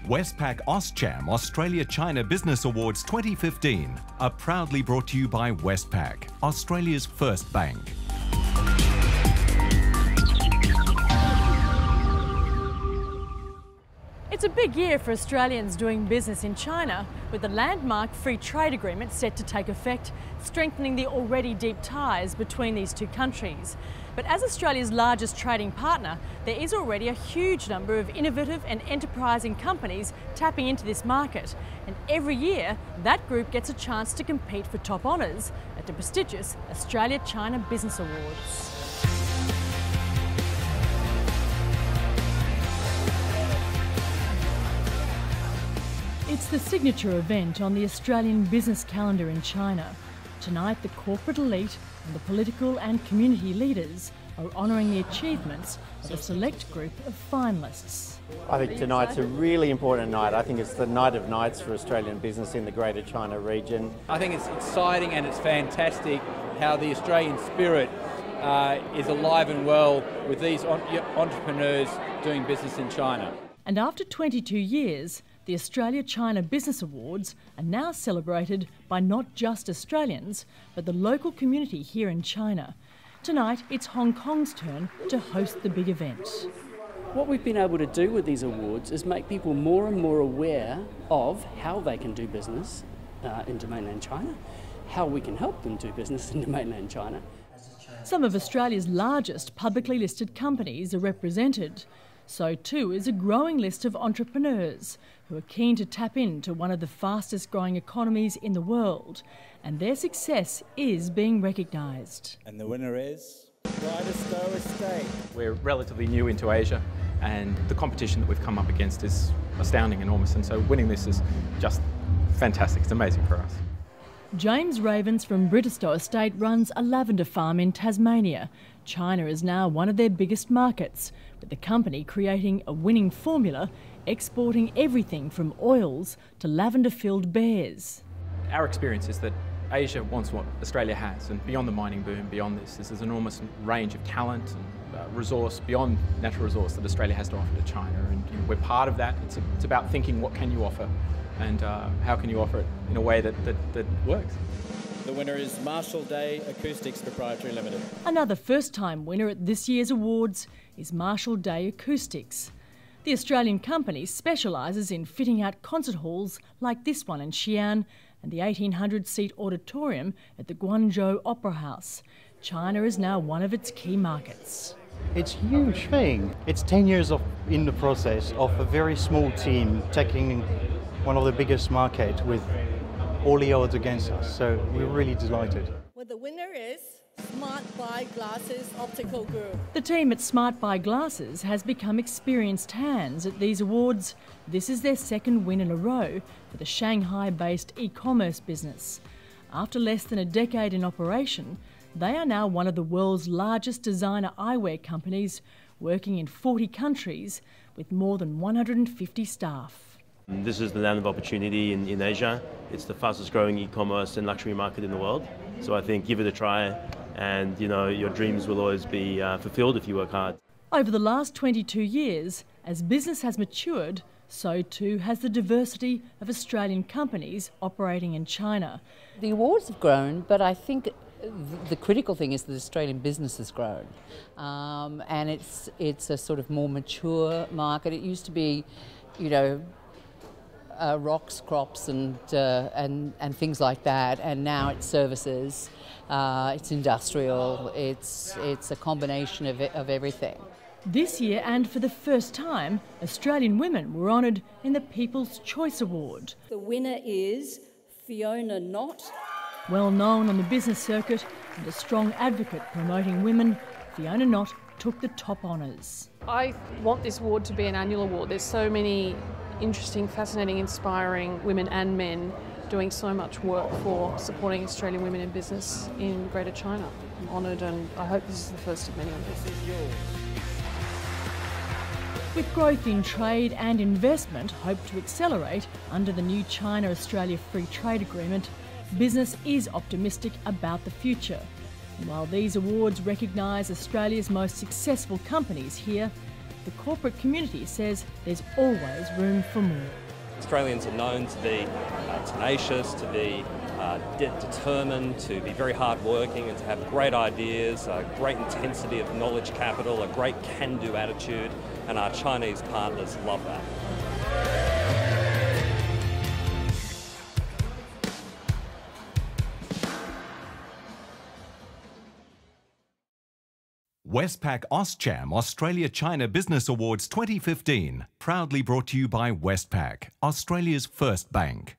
Westpac Auscham Australia-China Business Awards 2015 are proudly brought to you by Westpac, Australia's first bank. It's a big year for Australians doing business in China, with the landmark free trade agreement set to take effect, strengthening the already deep ties between these two countries. But as Australia's largest trading partner, there is already a huge number of innovative and enterprising companies tapping into this market. And every year, that group gets a chance to compete for top honours at the prestigious Australia-China Business Awards. It's the signature event on the Australian business calendar in China. Tonight, the corporate elite and the political and community leaders are honouring the achievements of a select group of finalists. I think tonight's a really important night. I think it's the night of nights for Australian business in the Greater China region. I think it's exciting and it's fantastic how the Australian spirit is alive and well with these entrepreneurs doing business in China. And after 22 years, the Australia-China Business Awards are now celebrated by not just Australians, but the local community here in China. Tonight, it's Hong Kong's turn to host the big event. What we've been able to do with these awards is make people more and more aware of how they can do business into mainland China, how we can help them do business into mainland China. Some of Australia's largest publicly listed companies are represented. So too is a growing list of entrepreneurs who are keen to tap into one of the fastest growing economies in the world, and their success is being recognised. And the winner is Clarke Estate. We're relatively new into Asia, and the competition that we've come up against is astounding, enormous, and so winning this is just fantastic. It's amazing for us. James Ravens from Bristow Estate runs a lavender farm in Tasmania. China is now one of their biggest markets, with the company creating a winning formula, exporting everything from oils to lavender-filled bears. Our experience is that Asia wants what Australia has, and beyond the mining boom, beyond this, there's an enormous range of talent and resource, beyond natural resource, that Australia has to offer to China, and we're part of that. It's about thinking what can you offer, and how can you offer it in a way that works. The winner is Marshall Day Acoustics Proprietary Limited. Another first-time winner at this year's awards is Marshall Day Acoustics. The Australian company specialises in fitting out concert halls like this one in Xi'an and the 1,800-seat auditorium at the Guangzhou Opera House. China is now one of its key markets. It's a huge thing. It's 10 years in the process of a very small team taking one of the biggest markets with all the odds against us, so we're really delighted. Well, the winner is Smart Buy Glasses Optical Group. The team at Smart Buy Glasses has become experienced hands at these awards. This is their second win in a row for the Shanghai-based e-commerce business. After less than a decade in operation, they are now one of the world's largest designer eyewear companies, working in 40 countries with more than 150 staff. This is the land of opportunity in Asia. It's the fastest growing e-commerce and luxury market in the world. So I think give it a try, and your dreams will always be fulfilled if you work hard. Over the last 22 years, as business has matured, so too has the diversity of Australian companies operating in China. The awards have grown, but I think the critical thing is that Australian business has grown, and it's a sort of more mature market. It used to be, rocks, crops and things like that, and now it's services, it's industrial, it's a combination of everything. This year, and for the first time, Australian women were honoured in the People's Choice Award. The winner is Fiona Knott. Well known on the business circuit and a strong advocate promoting women, Fiona Knott took the top honours. I want this award to be an annual award. There's so many interesting, fascinating, inspiring women and men doing so much work for supporting Australian women in business in Greater China. I'm honoured, and I hope this is the first of many on this. With growth in trade and investment hoped to accelerate under the new China-Australia Free Trade Agreement, business is optimistic about the future. And while these awards recognise Australia's most successful companies here, the corporate community says there's always room for more. Australians are known to be tenacious, to be determined, to be very hardworking and to have great ideas, a great intensity of knowledge capital, a great can-do attitude, and our Chinese partners love that. Westpac AustCham Australia-China Business Awards 2015, proudly brought to you by Westpac, Australia's first bank.